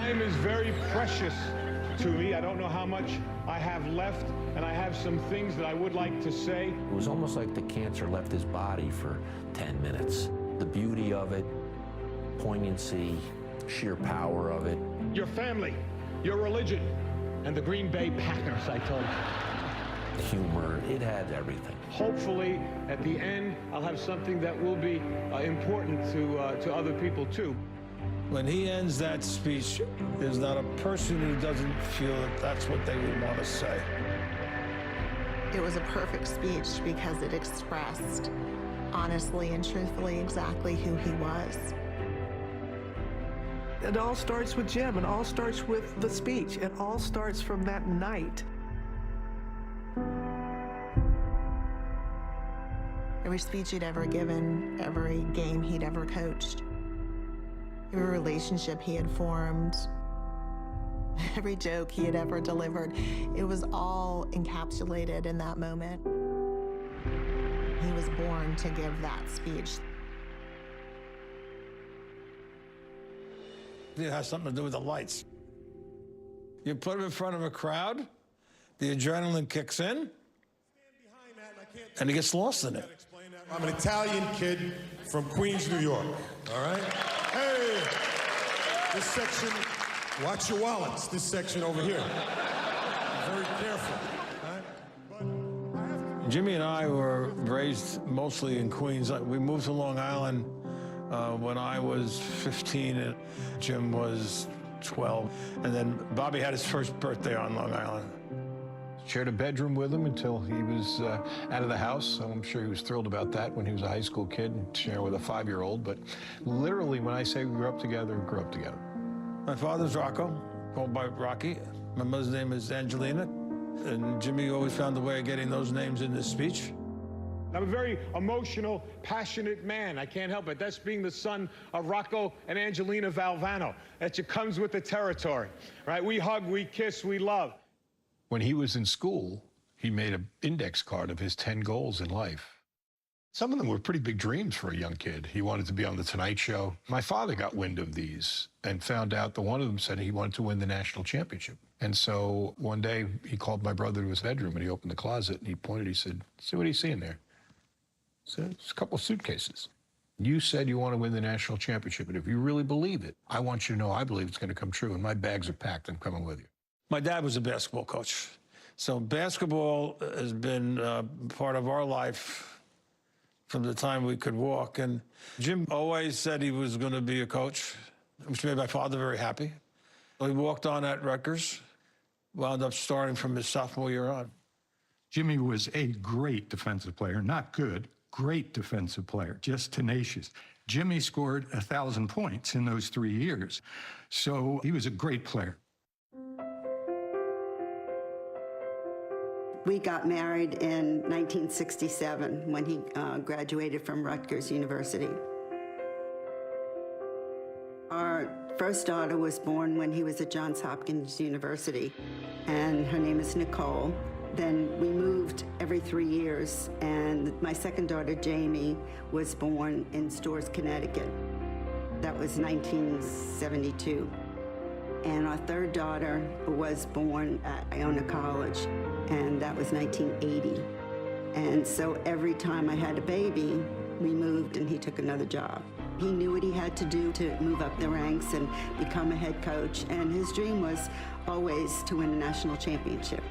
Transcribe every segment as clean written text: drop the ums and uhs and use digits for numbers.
Time is very precious to me. I don't know how much I have left, and I have some things that I would like to say. It was almost like the cancer left his body for 10 minutes. The beauty of it, poignancy, sheer power of it. Your family, your religion, and the Green Bay Packers, I told you. Humor, it had everything. Hopefully, at the end, I'll have something that will be important to other people, too. When he ends that speech, there's not a person who doesn't feel that that's what they would want to say. It was a perfect speech because it expressed honestly and truthfully exactly who he was. It all starts with Jim. It all starts with the speech. It all starts from that night. Every speech he'd ever given, every game he'd ever coached, every relationship he had formed, every joke he had ever delivered, it was all encapsulated in that moment. He was born to give that speech. It has something to do with the lights. You put him in front of a crowd, the adrenaline kicks in, and he gets lost in it. I'm an Italian kid from Queens, New York, all right? Hey, this section, watch your wallets, this section over here. Be very careful, all right? Jimmy and I were raised mostly in Queens. We moved to Long Island when I was 15 and Jim was 12. And then Bobby had his first birthday on Long Island. Shared a bedroom with him until he was out of the house. So I'm sure he was thrilled about that when he was a high school kid and sharing with a 5-year-old. But literally, when I say we grew up together, we grew up together. My father's Rocco, called by Rocky. My mother's name is Angelina. And Jimmy always found a way of getting those names in his speech. I'm a very emotional, passionate man. I can't help it. That's being the son of Rocco and Angelina Valvano. That just comes with the territory, right? We hug, we kiss, we love. When he was in school, he made an index card of his 10 goals in life. Some of them were pretty big dreams for a young kid. He wanted to be on The Tonight Show. My father got wind of these and found out that one of them said he wanted to win the national championship. And so one day he called my brother to his bedroom and he opened the closet and he pointed, he said, "See what are you seeing there?" I said, "It's a couple of suitcases. You said you want to win the national championship, and if you really believe it, I want you to know I believe it's going to come true, and my bags are packed. I'm coming with you." My dad was a basketball coach. So basketball has been part of our life from the time we could walk. And Jim always said he was going to be a coach, which made my father very happy. He walked on at Rutgers, wound up starting from his sophomore year on. Jimmy was a great defensive player, not good, great defensive player, just tenacious. Jimmy scored 1,000 points in those 3 years. So he was a great player. We got married in 1967 when he graduated from Rutgers University. Our first daughter was born when he was at Johns Hopkins University, and her name is Nicole. Then we moved every 3 years, and my second daughter, Jamie, was born in Storrs, Connecticut. That was 1972. And our third daughter was born at Iona College, and that was 1980. And so every time I had a baby, we moved and he took another job. He knew what he had to do to move up the ranks and become a head coach, and his dream was always to win a national championship.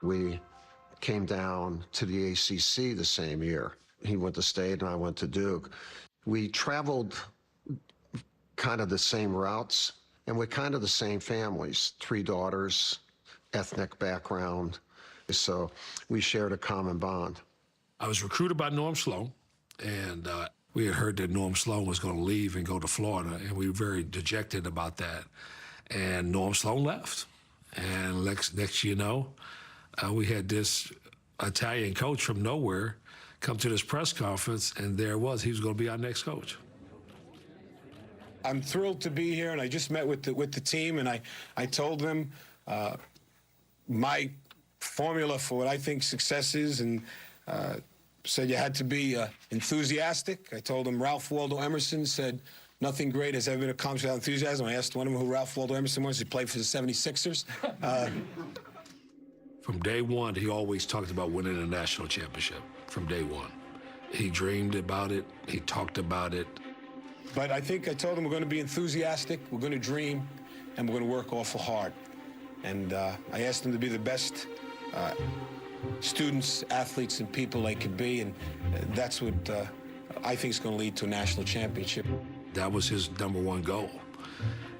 We came down to the ACC the same year. He went to State and I went to Duke. We traveled kind of the same routes, and we're kind of the same families, 3 daughters, ethnic background. So we shared a common bond. I was recruited by Norm Sloan, and we had heard that Norm Sloan was going to leave and go to Florida, and we were very dejected about that. And Norm Sloan left. And next you know, we had this Italian coach from nowhere come to this press conference, and there it was. He was going to be our next coach. I'm thrilled to be here, and I just met with the team, and I told them my formula for what I think success is, and said you had to be enthusiastic. I told them Ralph Waldo Emerson said, Nothing great has ever been accomplished without enthusiasm. I asked one of them who Ralph Waldo Emerson was. He played for the 76ers. From day one, he always talked about winning a national championship. From day one. He dreamed about it. He talked about it. But I think I told him we're going to be enthusiastic, we're going to dream, and we're going to work awful hard. And I asked him to be the best students, athletes, and people they could be, and that's what I think is going to lead to a national championship. That was his #1 goal.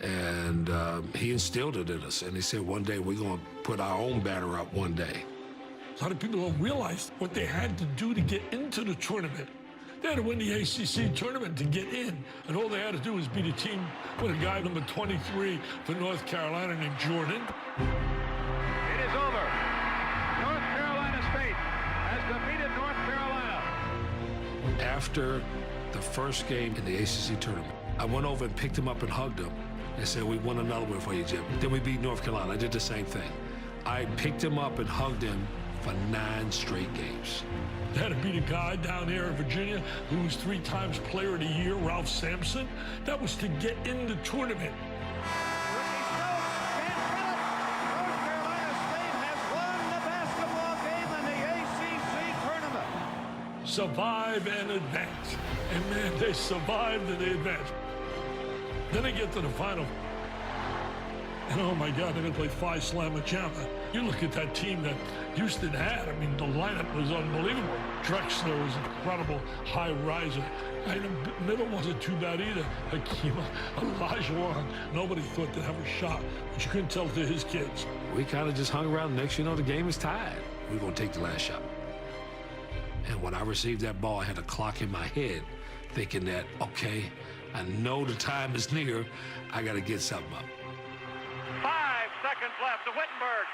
And he instilled it in us. And he said, one day we're going to put our own banner up one day. A lot of people don't realize what they had to do to get into the tournament. They had to win the ACC tournament to get in. And all they had to do was beat a team with a guy number 23 for North Carolina named Jordan. It is over. North Carolina State has defeated North Carolina. After the first game in the ACC tournament, I went over and picked him up and hugged him and said, we won another one for you, Jim. Then we beat North Carolina. I did the same thing. I picked him up and hugged him for 9 straight games. They had to beat a guy down here in Virginia who was 3 times Player of the Year, Ralph Sampson. That was to get in the tournament. Survive and advance. And man, they survived and they advanced. Then they get to the final. And oh my God, they're gonna play Phi Slama Jama. You look at that team that Houston had, I mean, the lineup was unbelievable. Drexler was incredible, high riser. And the middle wasn't too bad either. Hakima, Olajuwon, nobody thought they'd have a shot, but you couldn't tell to his kids. We kind of just hung around. Next, you know, the game is tied. We're gonna take the last shot. And when I received that ball, I had a clock in my head thinking that, okay, I know the time is near. I got to get something up. 5 seconds left to Wittenberg.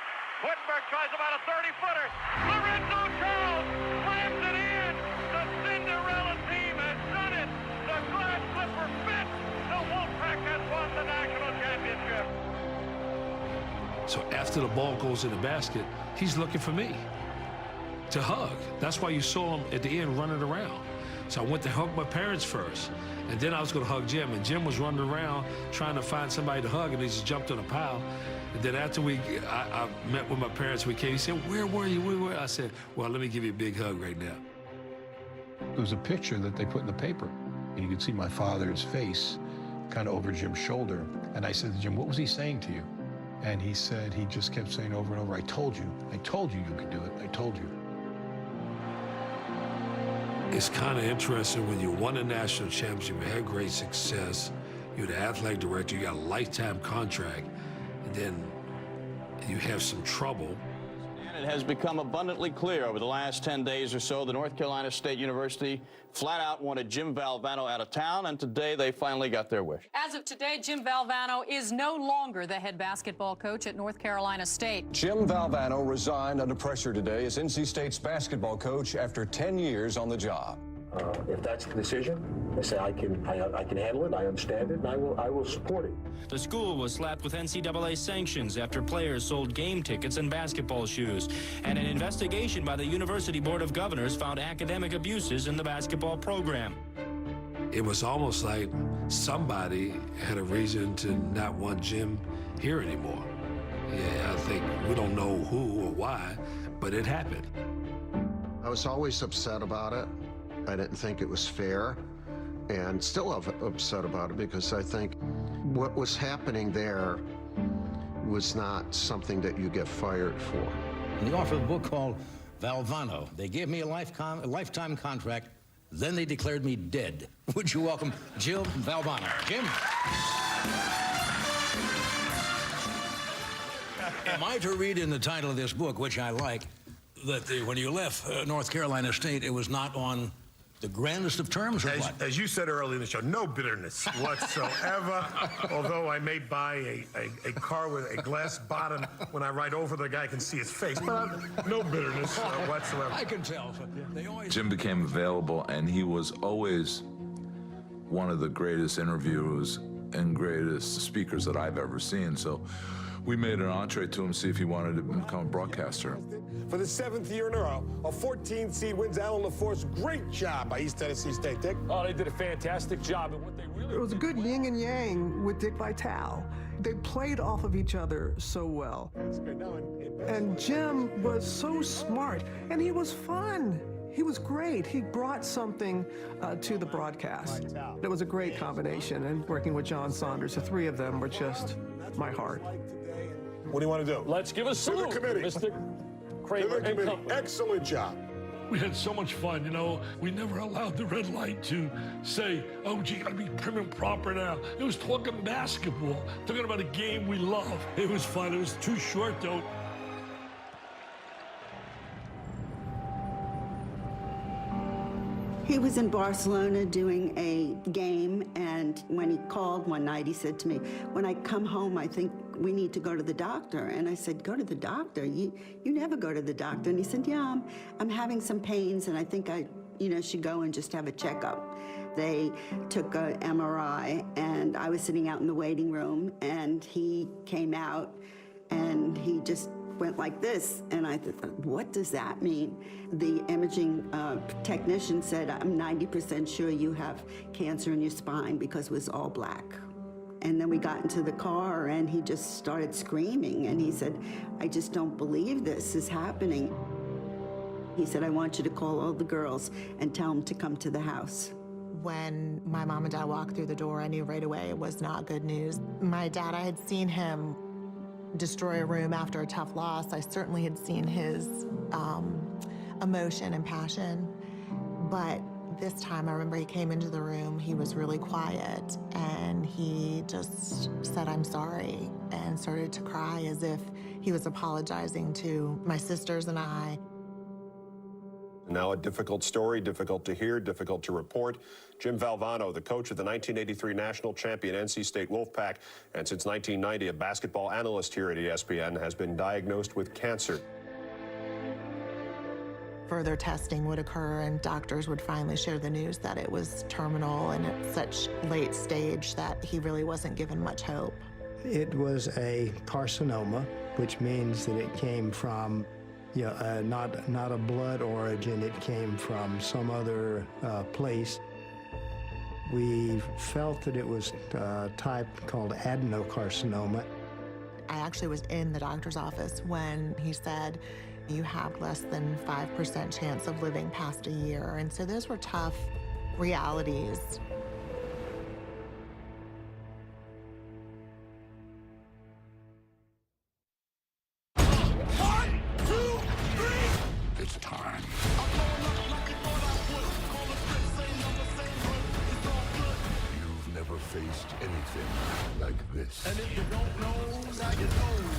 Wittenberg tries about a 30-footer. Lorenzo Charles slams it in. The Cinderella team has done it. The glass slipper fits. The Wolfpack has won the national championship. So after the ball goes in the basket, he's looking for me to hug. That's why you saw him at the end running around. So I went to hug my parents first, and then I was going to hug Jim, and Jim was running around trying to find somebody to hug, and he just jumped on a pile. And then after I met with my parents, we came, he said, where were you? Where were you? I said, well, let me give you a big hug right now. There was a picture that they put in the paper, and you could see my father's face kind of over Jim's shoulder. And I said to Jim, what was he saying to you? And he said, he just kept saying over and over, I told you you could do it, I told you. It's kind of interesting when you won a national championship, you had great success, you're the athletic director, you got a lifetime contract, and then you have some trouble. And it has become abundantly clear over the last 10 days or so, the North Carolina State University flat out wanted Jim Valvano out of town, and today they finally got their wish. As of today, Jim Valvano is no longer the head basketball coach at North Carolina State. Jim Valvano resigned under pressure today as NC State's basketball coach after 10 years on the job. If that's the decision, I say I can handle it, I understand it, and I will support it. The school was slapped with NCAA sanctions after players sold game tickets and basketball shoes. And an investigation by the University Board of Governors found academic abuses in the basketball program. It was almost like somebody had a reason to not want Jim here anymore. Yeah, I think we don't know who or why, but it happened. I was always upset about it. I didn't think it was fair, and still upset about it because I think what was happening there was not something that you get fired for. They offered a book called Valvano. They gave me a lifetime contract, then they declared me dead. Would you welcome Jim Valvano? Jim? Am I to read in the title of this book, which I like, that when you left North Carolina State, it was not on the grandest of terms, or what? As you said earlier in the show, no bitterness whatsoever. Although I may buy a car with a glass bottom, when I ride over, the guy can see his face. But no bitterness whatsoever. I can tell. Jim became available, and he was always one of the greatest interviewers and greatest speakers that I've ever seen. So we made an entree to him, see if he wanted to become a broadcaster. For the 7th year in a row, a 14th seed wins Allen LaForce. Great job by East Tennessee State, Dick. Oh, they did a fantastic job. And what they really It was a good yin and yang with Dick Vitale. They played off of each other so well. That's good. Now, And Jim was so smart, and he was fun. He was great. He brought something to the broadcast. It was a great combination, and working with John Saunders, the three of them were just my heart. What do you want to do? Let's give a salute to the committee. Mr. Kramer and company. Excellent job. We had so much fun, you know. We never allowed the red light to say, oh, gee, you gotta be prim and proper now. It was talking basketball, talking about a game we love. It was fun. It was too short, though. He was in Barcelona doing a game, and when he called one night, he said to me, when I come home, I think we need to go to the doctor. And I said, go to the doctor? You never go to the doctor. And he said, yeah, I'm having some pains, and I think I should go and just have a checkup. They took an MRI, and I was sitting out in the waiting room, and he came out, and he just went like this, and I thought, what does that mean? The imaging technician said, I'm 90% sure you have cancer in your spine, because it was all black. And then we got into the car, and he just started screaming, and he said, I just don't believe this is happening. He said, I want you to call all the girls and tell them to come to the house. When my mom and dad walked through the door, I knew right away it was not good news. My dad, I had seen him destroy a room after a tough loss. I certainly had seen his emotion and passion, but this time I remember he came into the room, he was really quiet, and he just said, I'm sorry, and started to cry as if he was apologizing to my sisters and I. Now a difficult story, difficult to hear, difficult to report. Jim Valvano, the coach of the 1983 national champion NC State Wolfpack, and since 1990 a basketball analyst here at ESPN, has been diagnosed with cancer. Further testing would occur, and doctors would finally share the news that it was terminal and at such late stage that he really wasn't given much hope. It was a carcinoma, which means that it came from not a blood origin, it came from some other place. We felt that it was a type called adenocarcinoma. I actually was in the doctor's office when he said, you have less than 5% chance of living past a year. And so those were tough realities. It's time. You've never faced anything like this. And if you don't know, now you know.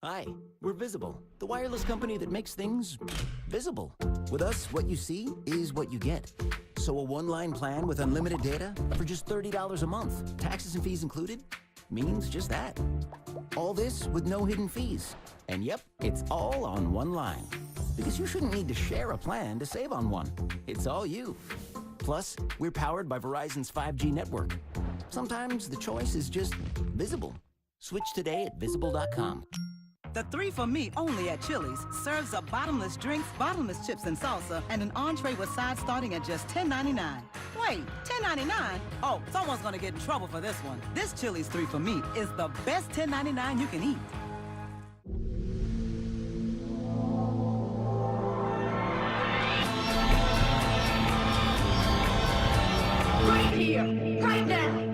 Hi, we're Visible, the wireless company that makes things visible. With us, what you see is what you get. So a one-line plan with unlimited data for just $30 a month, taxes and fees included, means just that. All this with no hidden fees. And yep, it's all on one line. Because you shouldn't need to share a plan to save on one. It's all you. Plus, we're powered by Verizon's 5G network. Sometimes the choice is just visible. Switch today at visible.com. The 3 for Me only at Chili's serves up bottomless drinks, bottomless chips and salsa, and an entree with sides starting at just $10.99. Wait, $10.99? Oh, someone's gonna get in trouble for this one. This Chili's 3 for Me is the best $10.99 you can eat. Right here, right now.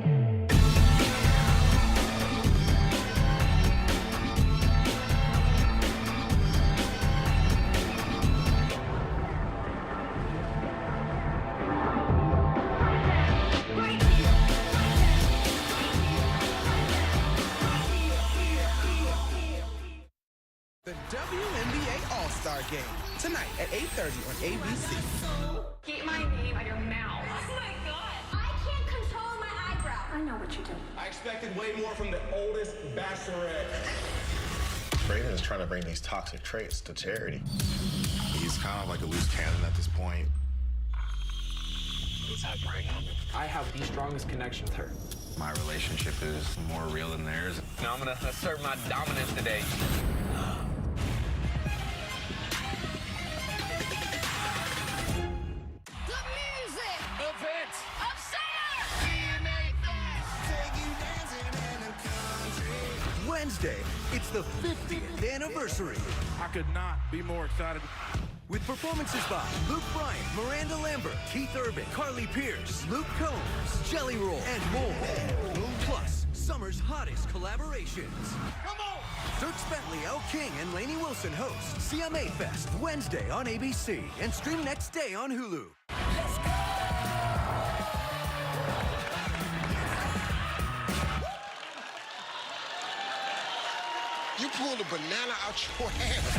The WNBA All-Star Game, tonight at 8:30 on ABC. Keep my name out of your mouth. Oh my God. I can't control my eyebrow. I know what you do. I expected way more from the oldest bachelorette. Braden is trying to bring these toxic traits to Charity. He's kind of like a loose cannon at this point. What's that, Braden? I have the strongest connection with her. My relationship is more real than theirs. Now I'm gonna assert my dominance today. Wednesday, it's the 50th anniversary. I could not be more excited. With performances by Luke Bryan, Miranda Lambert, Keith Urban, Carly Pierce, Luke Combs, Jelly Roll, and more. Plus, summer's hottest collaborations. Come on! Dierks Bentley, Elle King, and Lainey Wilson host CMA Fest Wednesday on ABC and stream next day on Hulu. You pulled a banana out your ass.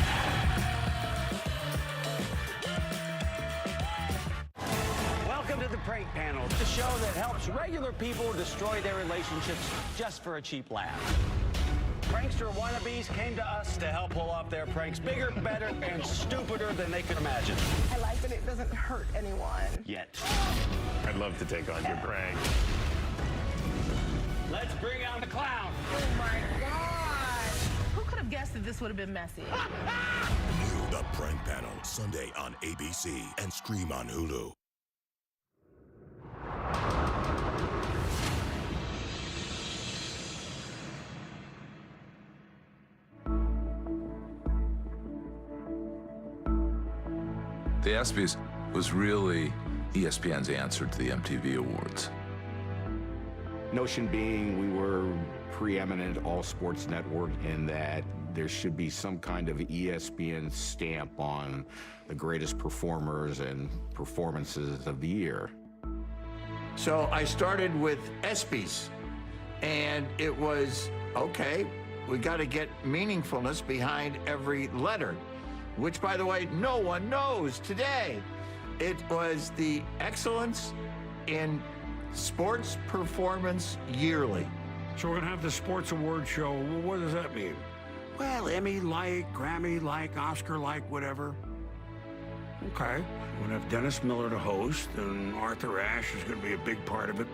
Welcome to the Prank Panel, the show that helps regular people destroy their relationships just for a cheap laugh. Prankster wannabes came to us to help pull off their pranks bigger, better, and stupider than they could imagine. I like that it doesn't hurt anyone. Yet. I'd love to take on your prank. Let's bring out the clown. Oh my God. Who could have guessed that this would have been messy? New The Prank Panel, Sunday on ABC and stream on Hulu. The ESPYs was really ESPN's answer to the MTV Awards. Notion being we were preeminent all-sports network in that there should be some kind of ESPN stamp on the greatest performers and performances of the year. So I started with ESPYs, and it was, okay, we got to get meaningfulness behind every letter, which, by the way, no one knows today. It was the Excellence in Sports Performance Yearly. So we're gonna have the sports award show. Well, what does that mean? Well, Emmy-like, Grammy-like, Oscar-like, whatever. Okay. We're gonna have Dennis Miller to host, and Arthur Ashe is gonna be a big part of it.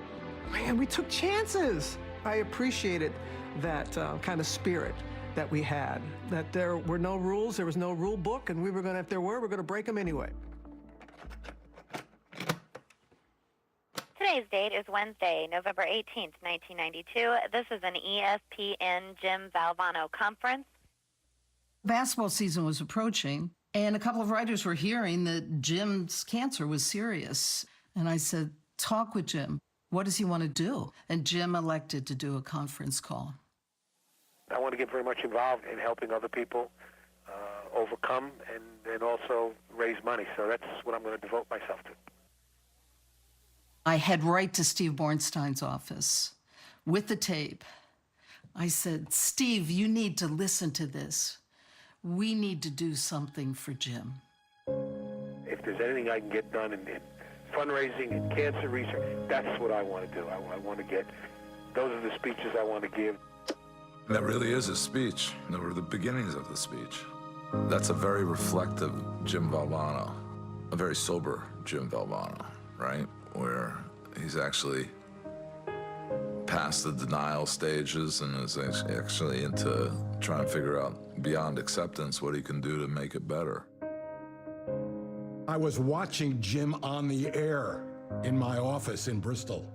Man, we took chances. I appreciated that kind of spirit that we had, that there were no rules, there was no rule book, and we were gonna, if there were, we're gonna break them anyway. Today's date is Wednesday, November 18th, 1992. This is an ESPN Jim Valvano conference. Basketball season was approaching, and a couple of writers were hearing that Jim's cancer was serious. And I said, talk with Jim. What does he want to do? And Jim elected to do a conference call. I want to get very much involved in helping other people overcome and also raise money. So that's what I'm going to devote myself to. I head right to Steve Bornstein's office with the tape. I said, Steve, you need to listen to this. We need to do something for Jim. If there's anything I can get done in fundraising and cancer research, that's what I want to do. I want to get, those are the speeches I want to give. That really is a speech. They were the beginnings of the speech. That's a very reflective Jim Valvano, a very sober Jim Valvano, right? Where he's actually past the denial stages and is actually into trying to figure out beyond acceptance what he can do to make it better. I was watching Jim on the air in my office in Bristol,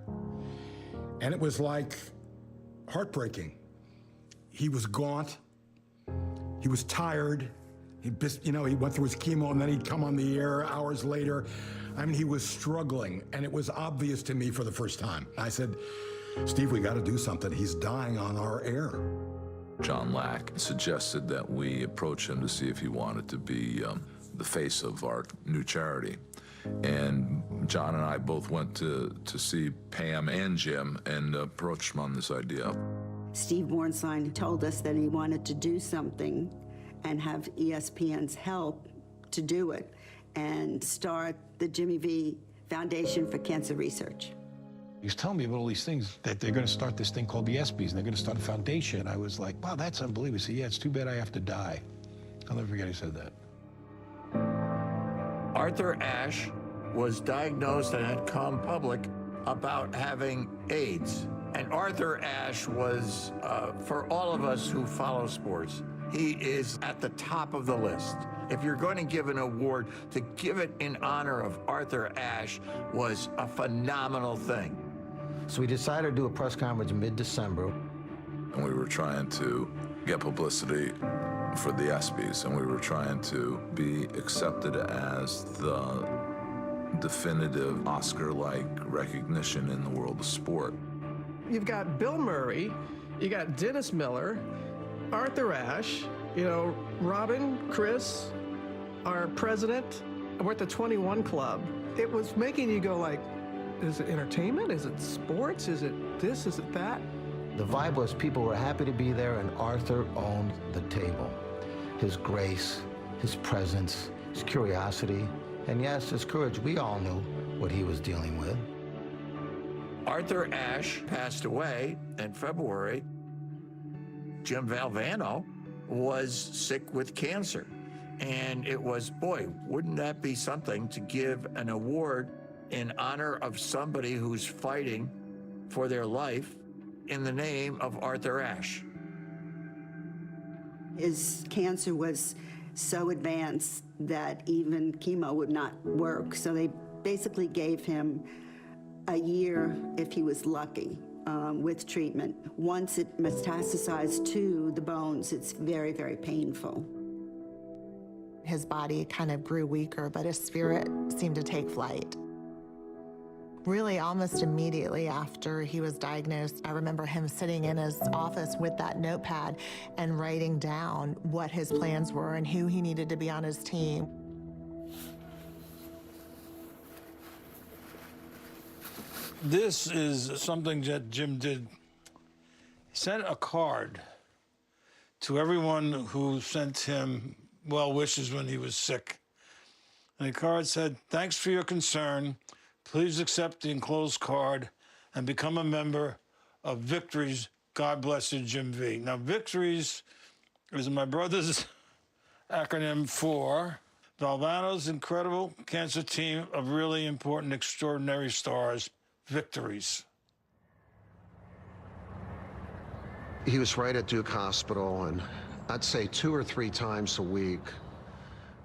and it was like heartbreaking. He was gaunt, he was tired, he went through his chemo and then he'd come on the air hours later. I mean, he was struggling, and it was obvious to me for the first time. I said, Steve, we got to do something. He's dying on our air. John Lack suggested that we approach him to see if he wanted to be the face of our new charity. And John and I both went to see Pam and Jim and approached them on this idea. Steve Bornstein told us that he wanted to do something and have ESPN's help to do it and start the Jimmy V Foundation for Cancer Research. He was telling me about all these things, that they're going to start this thing called the ESPYs, and they're going to start a foundation. I was like, wow, that's unbelievable. He said, yeah, it's too bad I have to die. I'll never forget he said that. Arthur Ashe was diagnosed and had come public about having AIDS. And Arthur Ashe was, for all of us who follow sports, he is at the top of the list. If you're going to give an award, to give it in honor of Arthur Ashe was a phenomenal thing. So we decided to do a press conference mid-December. And we were trying to get publicity for the ESPYs, and we were trying to be accepted as the definitive Oscar-like recognition in the world of sport. You've got Bill Murray, you got Dennis Miller, Arthur Ashe, you know, Robin, Chris, our president. We're at the 21 Club. It was making you go like, is it entertainment? Is it sports? Is it this? Is it that? The vibe was people were happy to be there, and Arthur owned the table. His grace, his presence, his curiosity, and yes, his courage. We all knew what he was dealing with. Arthur Ashe passed away in February. Jim Valvano was sick with cancer. And it was, boy, wouldn't that be something to give an award in honor of somebody who's fighting for their life in the name of Arthur Ashe. His cancer was so advanced that even chemo would not work. So they basically gave him a year, if he was lucky, with treatment. Once it metastasized to the bones, it's very, very painful. His body kind of grew weaker, but his spirit seemed to take flight. Really, almost immediately after he was diagnosed, I remember him sitting in his office with that notepad and writing down what his plans were and who he needed to be on his team. This is something that Jim did. He sent a card to everyone who sent him well wishes when he was sick. And the card said, "Thanks for your concern. Please accept the enclosed card and become a member of Victories. God bless you, Jim V." Now, Victories is my brother's acronym for Valvano's incredible cancer team of really important, extraordinary stars, Victories. He was right at Duke Hospital, and I'd say 2 or 3 times a week,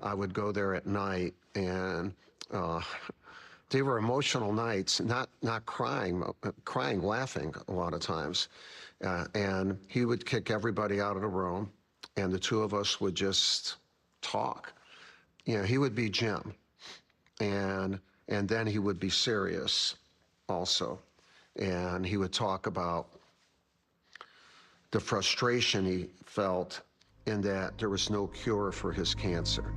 I would go there at night, and they were emotional nights, not crying, laughing a lot of times. And he would kick everybody out of the room, and the two of us would just talk. You know, he would be Jim, and then he would be serious also. And he would talk about the frustration he felt in that there was no cure for his cancer.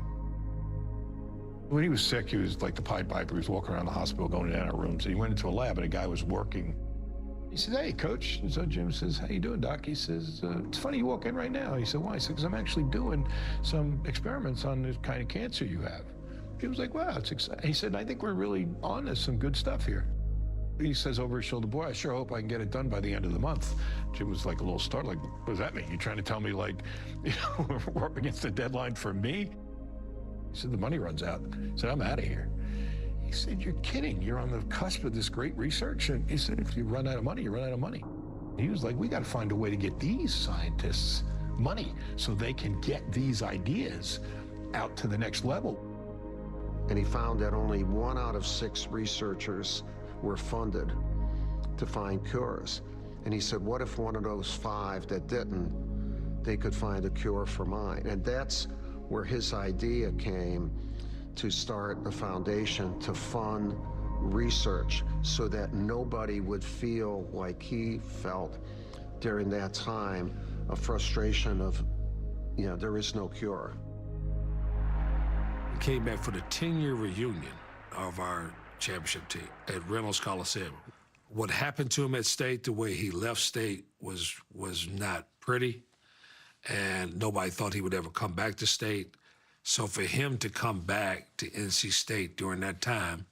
When he was sick, he was like the Pied Piper. He was walking around the hospital, going in and out of rooms. And he went into a lab, and a guy was working. He said, "Hey, Coach." And so Jim says, "How you doing, Doc?" He says, "It's funny you walk in right now." He said, "Why?" He said, "Because I'm actually doing some experiments on the kind of cancer you have." He was like, "Wow, it's exciting." He said, "I think we're really on to some good stuff here." He says over his shoulder, "Boy, I sure hope I can get it done by the end of the month." Jim was like a little startled, like, "What does that mean? You trying to tell me, like, you know, we're up against the deadline for me?" He said, "The money runs out." He said, "I'm out of here." He said, "You're kidding. You're on the cusp of this great research." And he said, "If you run out of money, you run out of money." He was like, "We got to find a way to get these scientists money so they can get these ideas out to the next level." And he found that only 1 out of 6 researchers were funded to find cures. And he said, what if one of those 5 that didn't, they could find a cure for mine? And that's where his idea came to start a foundation to fund research so that nobody would feel like he felt during that time, a frustration of, you know, there is no cure. We came back for the 10-year reunion of our championship team at Reynolds Coliseum. What happened to him at State, the way he left State was not pretty, and nobody thought he would ever come back to State. So for him to come back to NC State during that time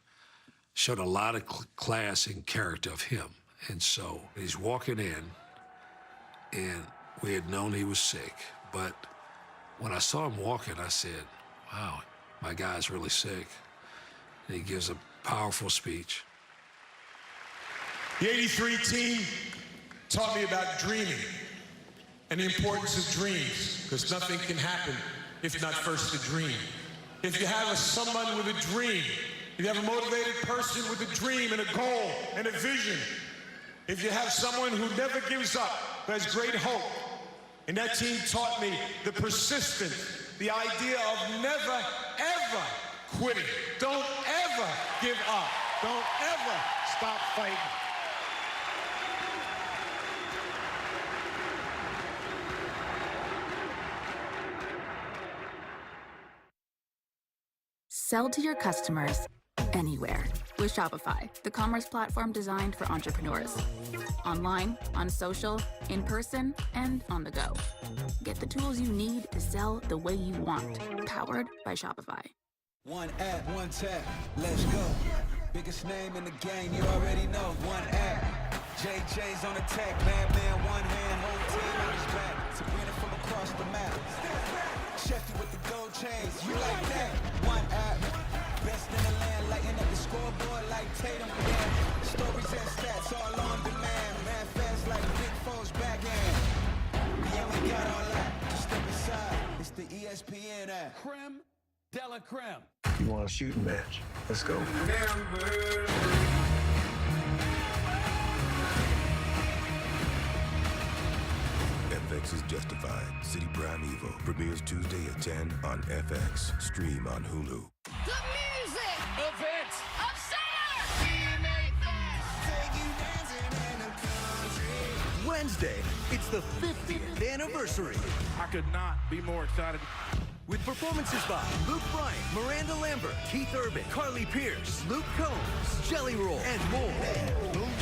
showed a lot of class and character of him. And so he's walking in, and we had known he was sick, but when I saw him walking, I said, wow, my guy's really sick. And he gives a powerful speech. The '83 team taught me about dreaming and the importance of dreams, because nothing can happen if not first a dream. If you have someone with a dream, if you have a motivated person with a dream and a goal and a vision, if you have someone who never gives up, who has great hope, and that team taught me the persistence, the idea of never, ever quitting. Don't ever give up. Don't ever stop fighting. Sell to your customers anywhere with Shopify, the commerce platform designed for entrepreneurs. Online, on social, in person, and on the go. Get the tools you need to sell the way you want. Powered by Shopify. One app, one tap, let's go. Biggest name in the game, you already know. One app, JJ's on attack, bad man, one hand, whole team on his back. Sabrina from across the map. Shefty with the gold chains, you like that? One app, best in the land, lighting up the scoreboard like Tatum. Yeah, stories and stats all on demand. Man fast like Big Fo's backhand. Yeah, we got all that. Just step aside, it's the ESPN app. Creme de la creme. You want a shooting match? Let's go. FX is Justified. City Prime Evil premieres Tuesday at 10 on FX. Stream on Hulu. The music Event of summer. We make this. Wednesday, it's the 50th anniversary. I could not be more excited. With performances by Luke Bryan, Miranda Lambert, Keith Urban, Carly Pierce, Luke Combs, Jelly Roll, and more.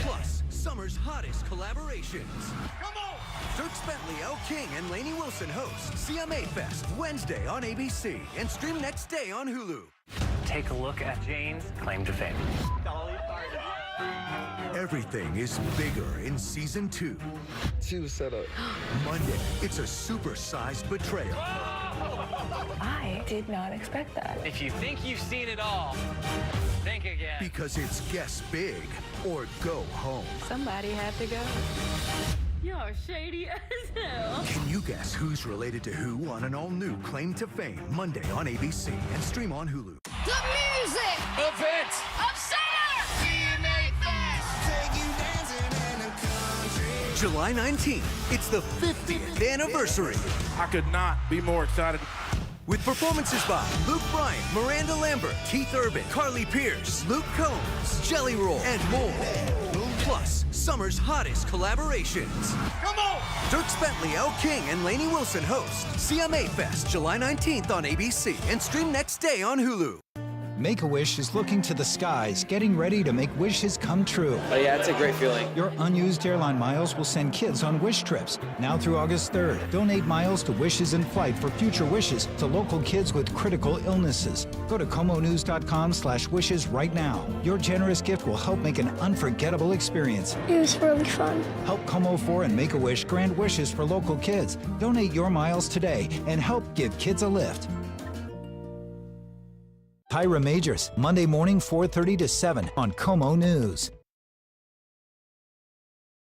Plus, summer's hottest collaborations. Come on! Dirk Bentley, Elle King, and Lainey Wilson host CMA Fest Wednesday on ABC and stream next day on Hulu. Take a look at Jane's claim to fame. Everything is bigger in season 2. She was set up. Monday, it's a supersized betrayal. I did not expect that. If you think you've seen it all, think again. Because it's guess big or go home. Somebody had to go. You're shady as hell. Can you guess who's related to who on an all-new Claim to Fame Monday on ABC and stream on Hulu? The music Event of summer. We make this. Take you dancing in the country. July 19th, it's the 50th anniversary. I could not be more excited. With performances by Luke Bryan, Miranda Lambert, Keith Urban, Carly Pierce, Luke Combs, Jelly Roll, and more. Plus, summer's hottest collaborations. Come on! Dirk Bentley, Elle King, and Lainey Wilson host CMA Fest July 19th on ABC and stream next day on Hulu. Make-A-Wish is looking to the skies, getting ready to make wishes come true. Oh yeah, it's a great feeling. Your unused airline miles will send kids on wish trips. Now through August 3rd, donate miles to Wishes in Flight for future wishes to local kids with critical illnesses. Go to comonews.com/wishes right now. Your generous gift will help make an unforgettable experience. It was really fun. Help Como 4 and Make-A-Wish grant wishes for local kids. Donate your miles today and help give kids a lift. Tyra Majors, Monday morning 4:30 to 7 on Como News.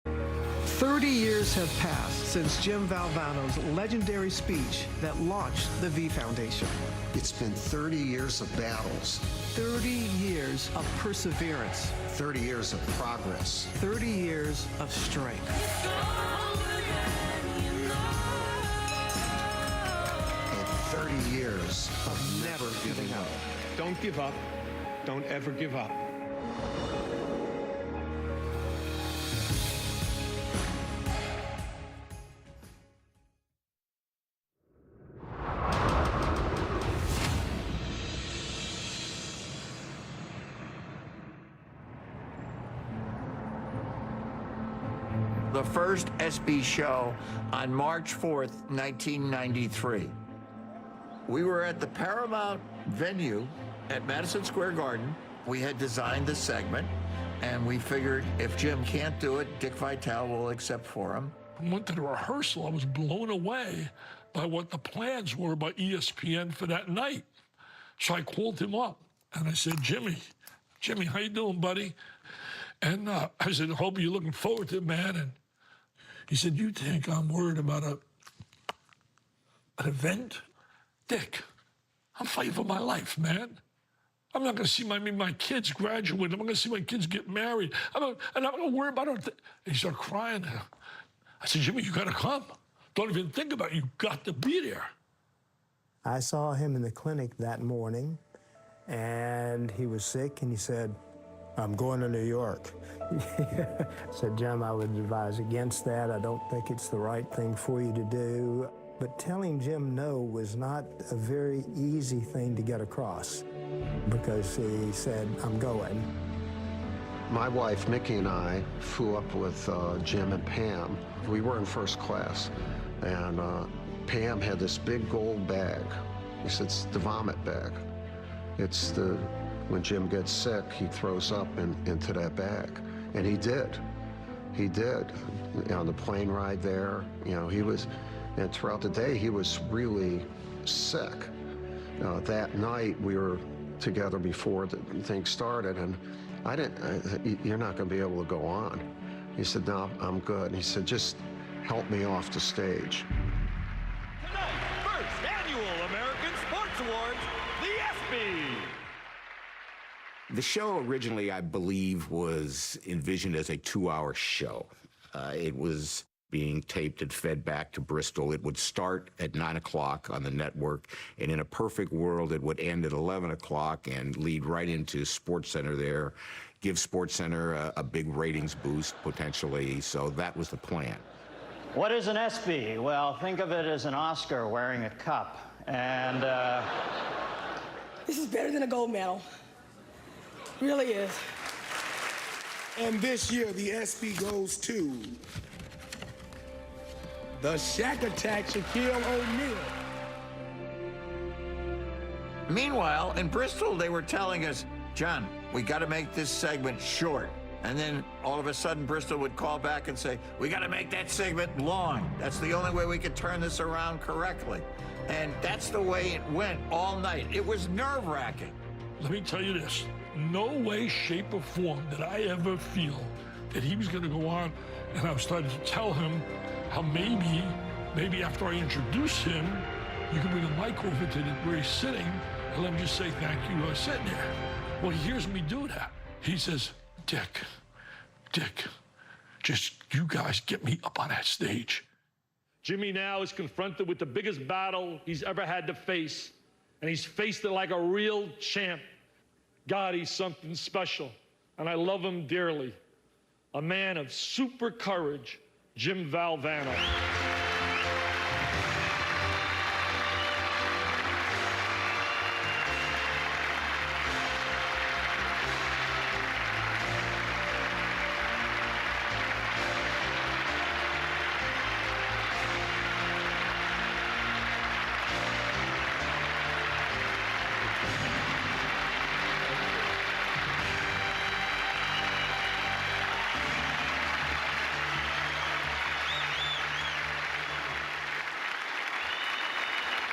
30 years have passed since Jim Valvano's legendary speech that launched the V Foundation. It's been 30 years of battles, 30 years of perseverance, 30 years of progress, 30 years of strength. and 30 years of never giving up. Don't give up. Don't ever give up. The first SB show on March 4th, 1993. We were at the Paramount venue at Madison Square Garden. We had designed the segment, and we figured if Jim can't do it, Dick Vitale will accept for him. I went to the rehearsal. I was blown away by what the plans were by ESPN for that night. So I called him up, and I said, Jimmy, how you doing, buddy? And I said, hope you're looking forward to it, man. And He said, "You think I'm worried about an event? Dick, I'm fighting for my life, man. I'm not going to see my kids graduate. I'm not going to see my kids get married. And I'm going to worry about it." And he started crying. I said, "Jimmy, you got to come. Don't even think about it. You got to be there." I saw him in the clinic that morning, and he was sick, and he said, "I'm going to New York." I said, "Jim, I would advise against that. I don't think it's the right thing for you to do." But telling Jim no was not a very easy thing to get across, because he said, "I'm going." My wife, Mickey, and I flew up with Jim and Pam. We were in first class, and Pam had this big gold bag. He said, "It's the vomit bag. It's the, when Jim gets sick, he throws up into that bag." And he did. He did. On the plane ride there, he was, and throughout the day, he was really sick. That night, we were together before the thing started, and I said, "You're not going to be able to go on." He said, "No, I'm good." And he said, "Just help me off the stage." Tonight's first annual American Sports Awards, the ESPY. The show originally, I believe, was envisioned as a 2-hour show. It was being taped and fed back to Bristol. It would start at 9 o'clock on the network, and in a perfect world, it would end at 11 o'clock and lead right into SportsCenter there, give SportsCenter a big ratings boost, potentially. So that was the plan. What is an ESPY? Well, think of it as an Oscar wearing a cup. And this is better than a gold medal. Really is. And this year, the ESPY goes to the Shack Attack, Shaquille O'Neal. Meanwhile, in Bristol, they were telling us, "John, we got to make this segment short." And then all of a sudden, Bristol would call back and say, "We got to make that segment long. That's the only way we could turn this around correctly." And that's the way it went all night. It was nerve-wracking. Let me tell you this. No way, shape, or form did I ever feel that he was going to go on. And I was starting to tell him how maybe after I introduce him, you can bring a mic over to where he's sitting and let him just say thank you while sitting there. Well, he hears me do that. He says, Dick, just you guys get me up on that stage." Jimmy now is confronted with the biggest battle he's ever had to face, and he's faced it like a real champ. God, he's something special, and I love him dearly. A man of super courage, Jim Valvano.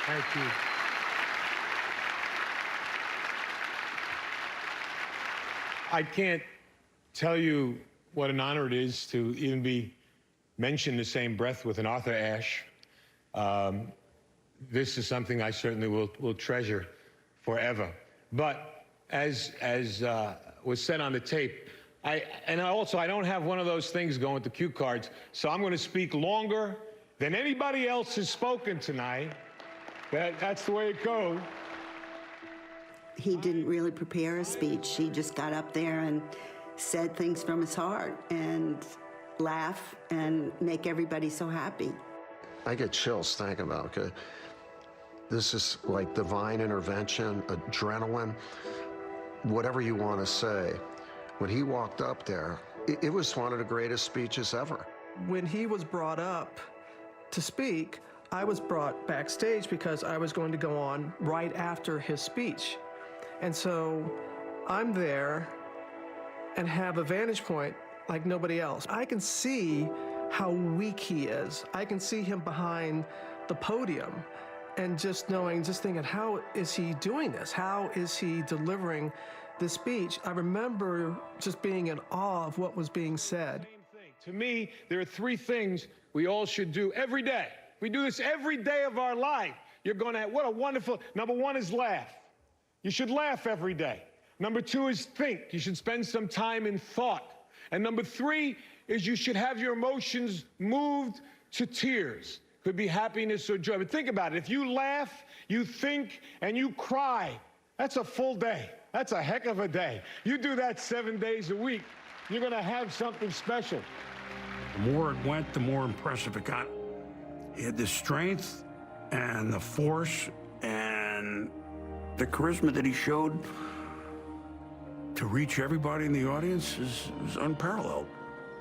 Thank you. I can't tell you what an honor it is to even be mentioned in the same breath with an Arthur Ashe. This is something I certainly will treasure forever. But as was said on the tape, I don't have one of those things going with the cue cards, so I'm going to speak longer than anybody else has spoken tonight. That's the way it goes. He didn't really prepare a speech. He just got up there and said things from his heart and laugh and make everybody so happy. I get chills thinking about it. This is like divine intervention, adrenaline, whatever you want to say. When he walked up there, it was one of the greatest speeches ever. When he was brought up to speak, I was brought backstage because I was going to go on right after his speech. And so I'm there and have a vantage point like nobody else. I can see how weak he is. I can see him behind the podium and just thinking, how is he doing this? How is he delivering this speech? I remember just being in awe of what was being said. To me, there are three things we all should do every day. We do this every day of our life. You're going to, what a wonderful, number one is laugh. You should laugh every day. Number two is think. You should spend some time in thought. And number three is you should have your emotions moved to tears. Could be happiness or joy. But think about it. If you laugh, you think, and you cry, that's a full day. That's a heck of a day. You do that 7 days a week, you're going to have something special. The more it went, the more impressive it got. He had the strength and the force and the charisma that he showed to reach everybody in the audience is unparalleled.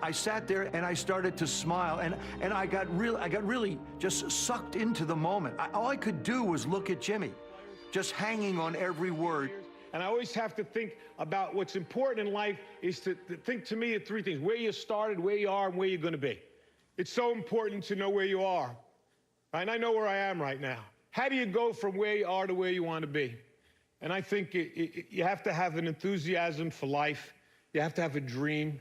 I sat there and I started to smile, and I got really just sucked into the moment. All I could do was look at Jimmy, just hanging on every word. And I always have to think about what's important in life is to think, to me, of three things: where you started, where you are, and where you're going to be. It's so important to know where you are. And I know where I am right now. How do you go from where you are to where you want to be? And I think you have to have an enthusiasm for life. You have to have a dream,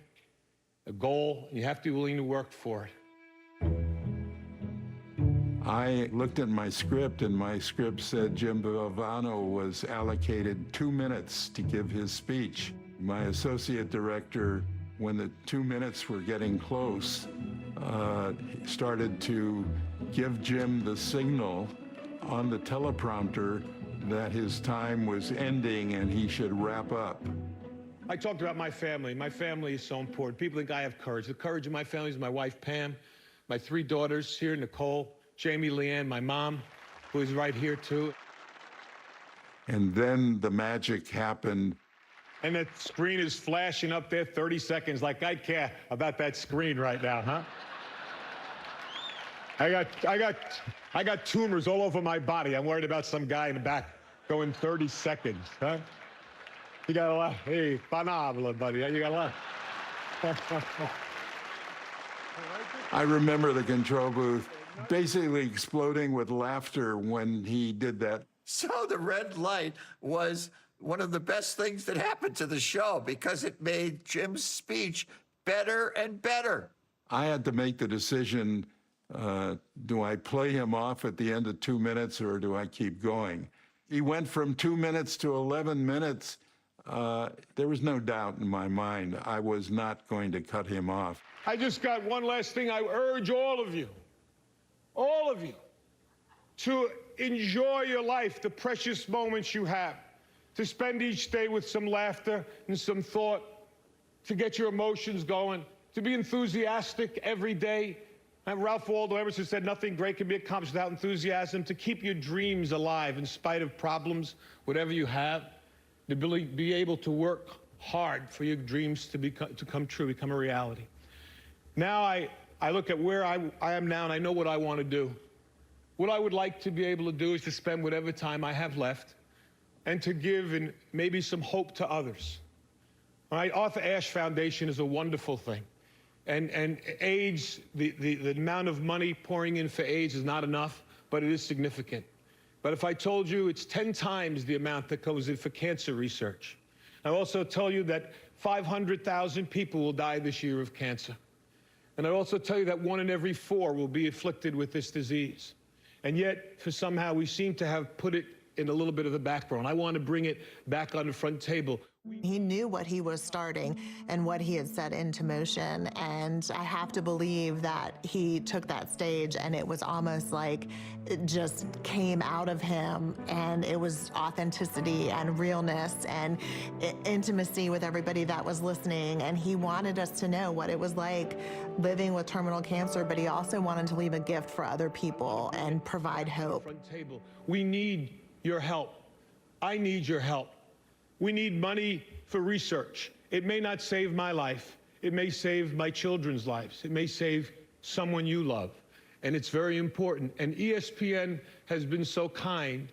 a goal, and you have to be willing to work for it. I looked at my script, and my script said Jim Valvano was allocated 2 minutes to give his speech. My associate director, when the 2 minutes were getting close, started to give Jim the signal on the teleprompter that his time was ending and he should wrap up. I talked about my family. My family is so important. People think I have courage. The courage of my family is my wife, Pam, my 3 daughters here, Nicole, Jamie, Leanne, my mom, who is right here too. And then the magic happened. And that screen is flashing up there 30 seconds, like I care about that screen right now, huh? I got tumors all over my body. I'm worried about some guy in the back going 30 seconds, huh? You got a lot. Hey, banabla, buddy. You got a lot. I remember the control booth basically exploding with laughter when he did that. So the red light was one of the best things that happened to the show because it made Jim's speech better and better. I had to make the decision, do I play him off at the end of 2 minutes or do I keep going? He went from 2 minutes to 11 minutes. There was no doubt in my mind I was not going to cut him off. I just got one last thing. I urge all of you, to enjoy your life, the precious moments you have, to spend each day with some laughter and some thought, to get your emotions going, to be enthusiastic every day. And Ralph Waldo Emerson said nothing great can be accomplished without enthusiasm, to keep your dreams alive in spite of problems, whatever you have, to be able to work hard for your dreams to come true, become a reality. Now I look at where I am now, and I know what I want to do. What I would like to be able to do is to spend whatever time I have left and to give and maybe some hope to others. All right, Arthur Ashe Foundation is a wonderful thing. And AIDS, the amount of money pouring in for AIDS is not enough, but it is significant. But if I told you it's 10 times the amount that goes in for cancer research. I also tell you that 500,000 people will die this year of cancer. And I also tell you that 1 in every 4 will be afflicted with this disease. And yet, for somehow, we seem to have put it in a little bit of the background. I want to bring it back on the front table. He knew what he was starting and what he had set into motion, and I have to believe that he took that stage and it was almost like it just came out of him, and it was authenticity and realness and intimacy with everybody that was listening, and he wanted us to know what it was like living with terminal cancer, but he also wanted to leave a gift for other people and provide hope. We need your help. I need your help. We need money for research. It may not save my life. It may save my children's lives. It may save someone you love. And it's very important. And ESPN has been so kind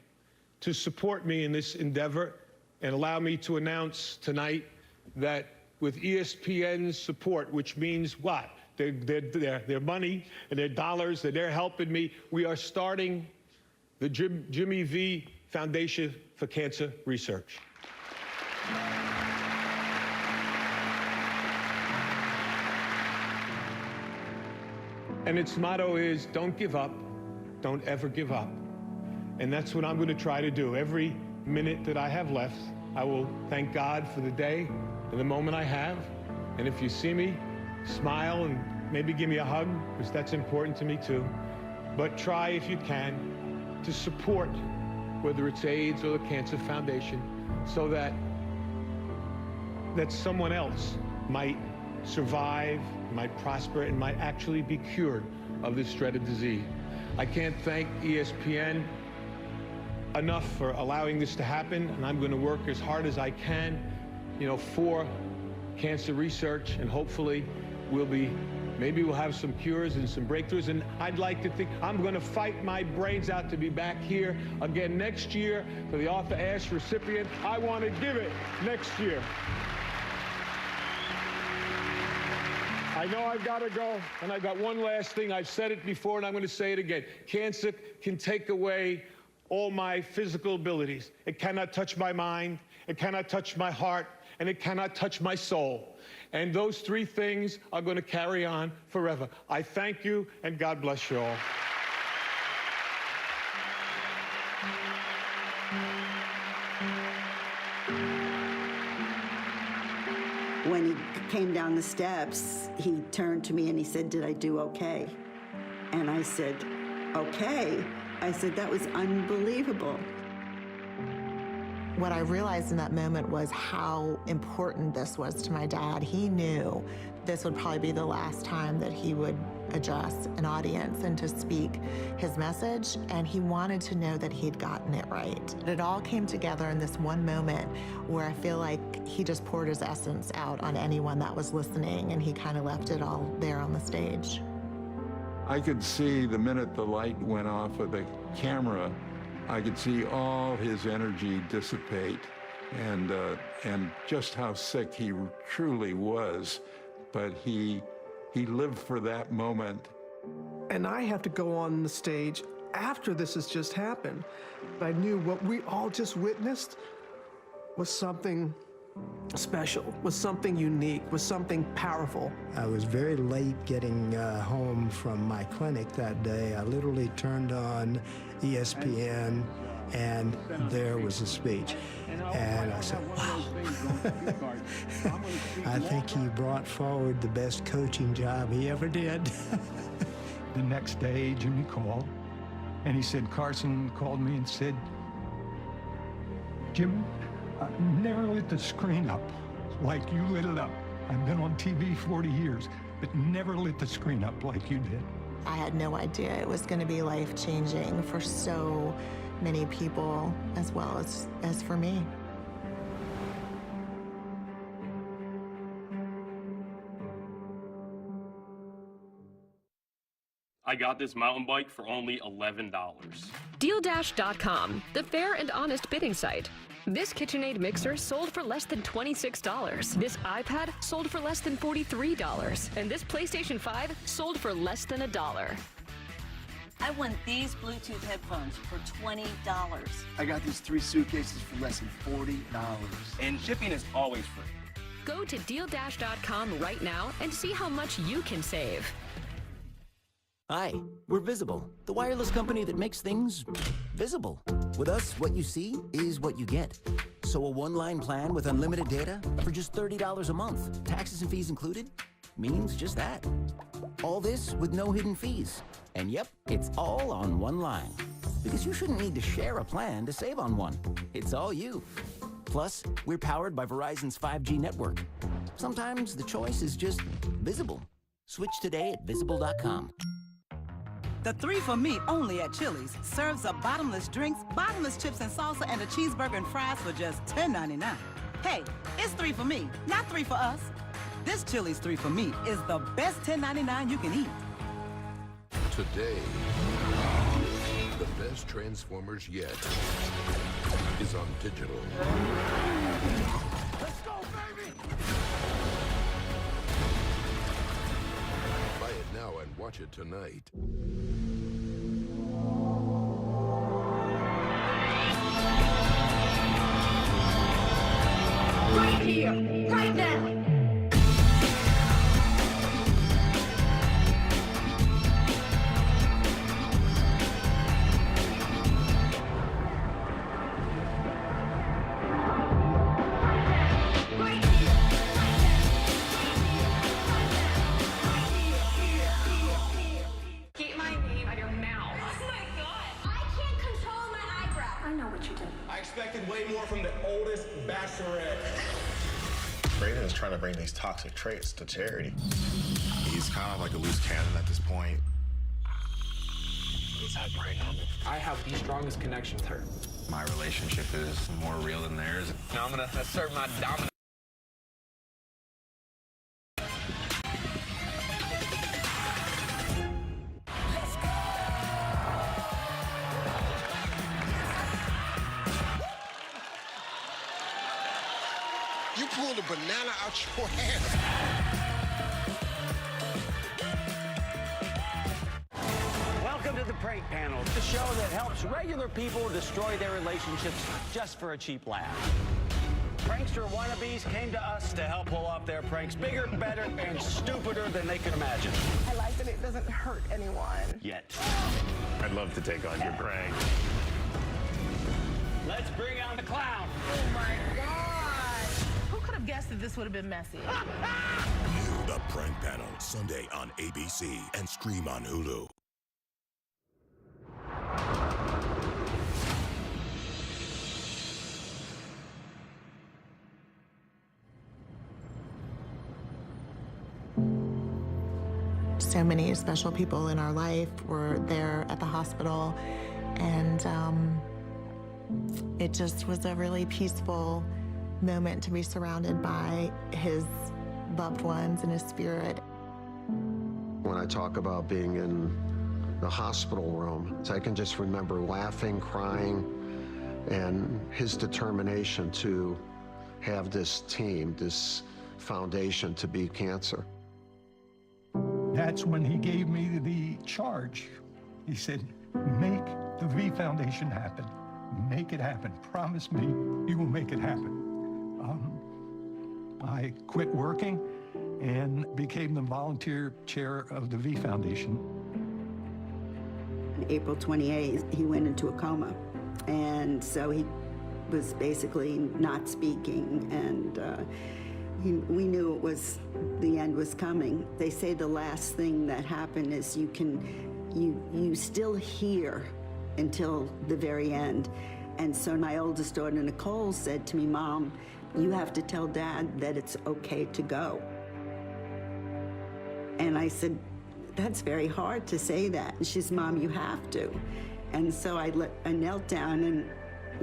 to support me in this endeavor and allow me to announce tonight that with ESPN's support, which means what? Their money and their dollars, that they're helping me, we are starting the Jimmy V Foundation for Cancer Research. And its motto is, don't give up, don't ever give up. And that's what I'm going to try to do. Every minute that I have left, I will thank God for the day and the moment I have. And if you see me, smile and maybe give me a hug, because that's important to me too. But try, if you can, to support, whether it's AIDS or the Cancer Foundation, so that someone else might survive, might prosper, and might actually be cured of this dreaded disease. I can't thank ESPN enough for allowing this to happen, and I'm going to work as hard as I can, for cancer research, and hopefully maybe we'll have some cures and some breakthroughs. And I'd like to think I'm going to fight my brains out to be back here again next year for the Arthur Ashe recipient. I want to give it next year. I know I've got to go, and I've got one last thing. I've said it before, and I'm going to say it again. Cancer can take away all my physical abilities. It cannot touch my mind, it cannot touch my heart, and it cannot touch my soul. And those three things are going to carry on forever. I thank you, and God bless you all. When he came down the steps, he turned to me and he said, "Did I do okay?" And I said, "Okay." I said, "That was unbelievable." What I realized in that moment was how important this was to my dad. He knew this would probably be the last time that he would address an audience and to speak his message, and he wanted to know that he'd gotten it right. It all came together in this one moment where I feel like he just poured his essence out on anyone that was listening, and he kind of left it all there on the stage. I could see the minute the light went off of the camera, I could see all his energy dissipate, and just how sick he truly was. But he lived for that moment. And I have to go on the stage after this has just happened. I knew what we all just witnessed was something special, was something unique, was something powerful. I was very late getting home from my clinic that day. I literally turned on ESPN, and there was a speech. And I said, wow. I think he brought forward the best coaching job he ever did. The next day, Jimmy called, and he said, Carson called me and said, "Jimmy, I never lit the screen up like you lit it up. I've been on TV 40 years, but never lit the screen up like you did." I had no idea it was going to be life-changing for so many people, as well as for me. I got this mountain bike for only $11. DealDash.com, the fair and honest bidding site. This KitchenAid mixer sold for less than $26. This iPad sold for less than $43. And this PlayStation 5 sold for less than $1. I won these Bluetooth headphones for $20. I got these 3 suitcases for less than $40. And shipping is always free. Go to DealDash.com right now and see how much you can save. Hi, we're Visible, the wireless company that makes things visible. With us, what you see is what you get. So a one-line plan with unlimited data for just $30 a month, taxes and fees included, means just that. All this with no hidden fees. And yep, it's all on one line. Because you shouldn't need to share a plan to save on one. It's all you. Plus, we're powered by Verizon's 5G network. Sometimes the choice is just visible. Switch today at visible.com. The 3 for Me only at Chili's serves up bottomless drinks, bottomless chips and salsa, and a cheeseburger and fries for just $10.99. Hey, it's 3 for me, not 3 for us. This Chili's 3 for Me is the best $10.99 you can eat. Today, the best Transformers yet is on digital. Let's go, baby! Buy it now and watch it tonight. Right here, right now! expected way more from the oldest bachelorette. Braden is trying to bring these toxic traits to Charity. He's kind of like a loose cannon at this point. I have the strongest connection with her. My relationship is more real than theirs. Now I'm gonna assert my dominance. You pulled a banana out your hair. Welcome to the Prank Panel, the show that helps regular people destroy their relationships just for a cheap laugh. Prankster wannabes came to us to help pull off their pranks bigger, better, and stupider than they could imagine. I like that it doesn't hurt anyone. Yet. I'd love to take on your prank. Let's bring out the clown. Oh my God. Who could have guessed that this would have been messy? New The Prank Panel, Sunday on ABC and stream on Hulu. So many special people in our life were there at the hospital, and it just was a really peaceful moment to be surrounded by his loved ones and his spirit. When I talk about being in the hospital room, I can just remember laughing, crying, and his determination to have this team, this foundation to beat cancer. That's when he gave me the charge. He said, make the V Foundation happen. Make it happen. Promise me you will make it happen. I quit working and became the volunteer chair of the V Foundation. April 28th, he went into a coma. And so he was basically not speaking, and we knew it was, the end was coming. They say the last thing that happened is you still hear until the very end. And so my oldest daughter, Nicole, said to me, Mom, you have to tell Dad that it's okay to go. And I said, that's very hard to say that. And she says, Mom, you have to. And so I knelt down and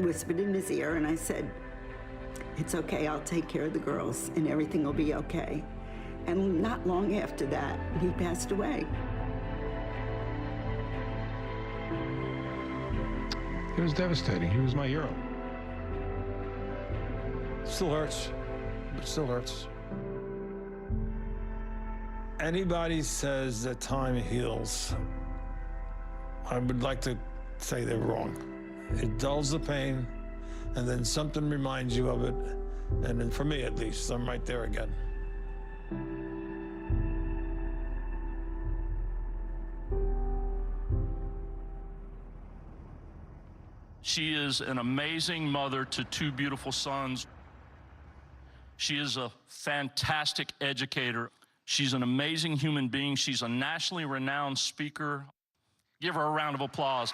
whispered in his ear, and I said, it's okay, I'll take care of the girls, and everything will be okay. And not long after that, he passed away. It was devastating. He was my hero. Still hurts, but still hurts. Anybody says that time heals, I would like to say they're wrong. It dulls the pain, and then something reminds you of it, and then for me at least, I'm right there again. She is an amazing mother to two beautiful sons. She is a fantastic educator. She's an amazing human being. She's a nationally renowned speaker. Give her a round of applause.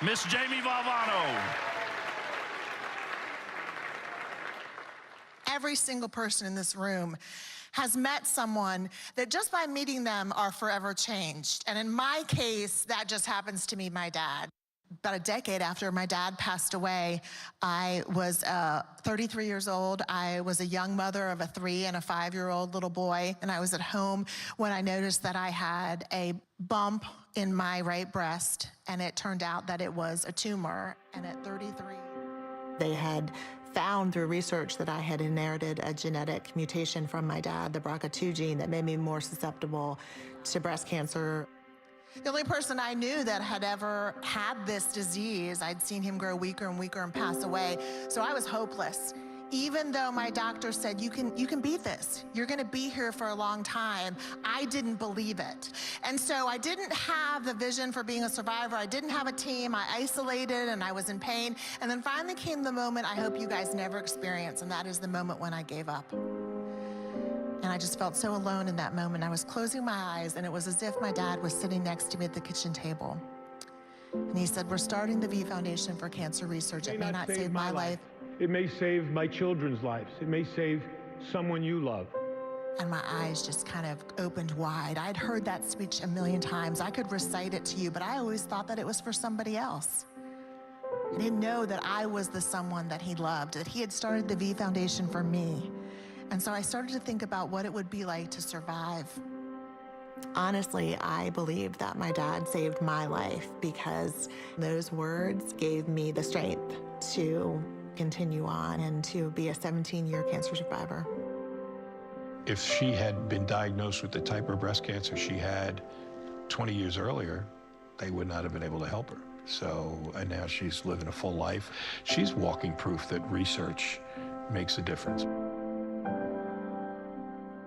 Miss Jamie Valvano. Every single person in this room has met someone that just by meeting them are forever changed. And in my case, that just happens to be my dad. About a decade after my dad passed away, I was 33 years old. I was a young mother of a 3- and a 5-year-old little boy, and I was at home when I noticed that I had a bump in my right breast, and it turned out that it was a tumor. And at 33, they had found through research that I had inherited a genetic mutation from my dad, the BRCA2 gene, that made me more susceptible to breast cancer. The only person I knew that had ever had this disease, I'd seen him grow weaker and weaker and pass away, so I was hopeless. Even though my doctor said, you can beat this, you're gonna be here for a long time, I didn't believe it. And so I didn't have the vision for being a survivor, I didn't have a team, I isolated and I was in pain. And then finally came the moment I hope you guys never experience, and that is the moment when I gave up. And I just felt so alone in that moment. I was closing my eyes, and it was as if my dad was sitting next to me at the kitchen table. And he said, we're starting the V Foundation for Cancer Research. It may not save my life. It may save my children's lives. It may save someone you love. And my eyes just kind of opened wide. I'd heard that speech a million times. I could recite it to you, but I always thought that it was for somebody else. I didn't know that I was the someone that he loved, that he had started the V Foundation for me. And so I started to think about what it would be like to survive. Honestly, I believed that my dad saved my life because those words gave me the strength to continue on and to be a 17-year cancer survivor. If she had been diagnosed with the type of breast cancer she had 20 years earlier, they would not have been able to help her. So, and now she's living a full life. She's walking proof that research makes a difference.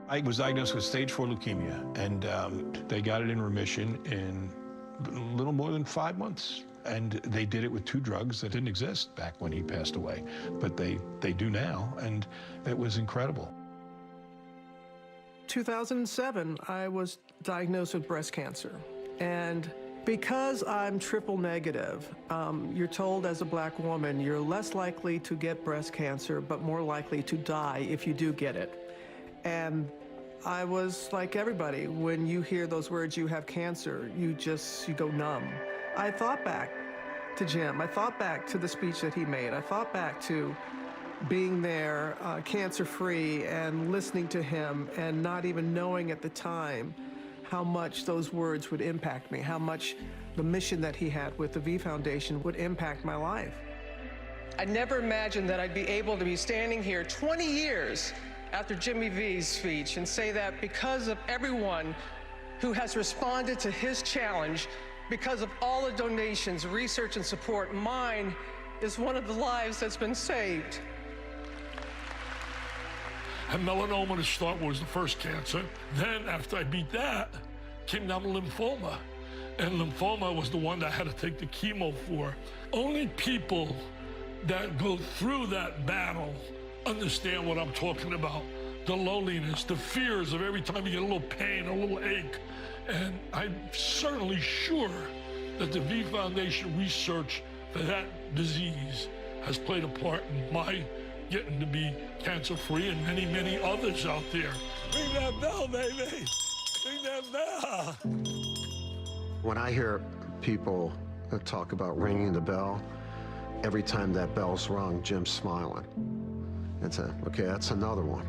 I was diagnosed with stage 4 leukemia, and they got it in remission in a little more than 5 months. And they did it with 2 drugs that didn't exist back when he passed away, but they do now, and it was incredible. 2007, I was diagnosed with breast cancer. And because I'm triple negative, you're told as a black woman, you're less likely to get breast cancer, but more likely to die if you do get it. And I was like everybody. When you hear those words, you have cancer, you go numb. I thought back to Jim. I thought back to the speech that he made. I thought back to being there, cancer-free, and listening to him, and not even knowing at the time how much those words would impact me, how much the mission that he had with the V Foundation would impact my life. I never imagined that I'd be able to be standing here 20 years after Jimmy V's speech and say that because of everyone who has responded to his challenge, because of all the donations, research, and support, mine is one of the lives that's been saved. And melanoma to start was the first cancer. Then after I beat that, came down to lymphoma. And lymphoma was the one that I had to take the chemo for. Only people that go through that battle understand what I'm talking about. The loneliness, the fears of every time you get a little pain, a little ache. And I'm certainly sure that the V Foundation research for that disease has played a part in my getting to be cancer-free, and many, many others out there. Ring that bell, baby. Ring that bell. When I hear people talk about ringing the bell, every time that bell's rung, Jim's smiling. Okay, that's another one.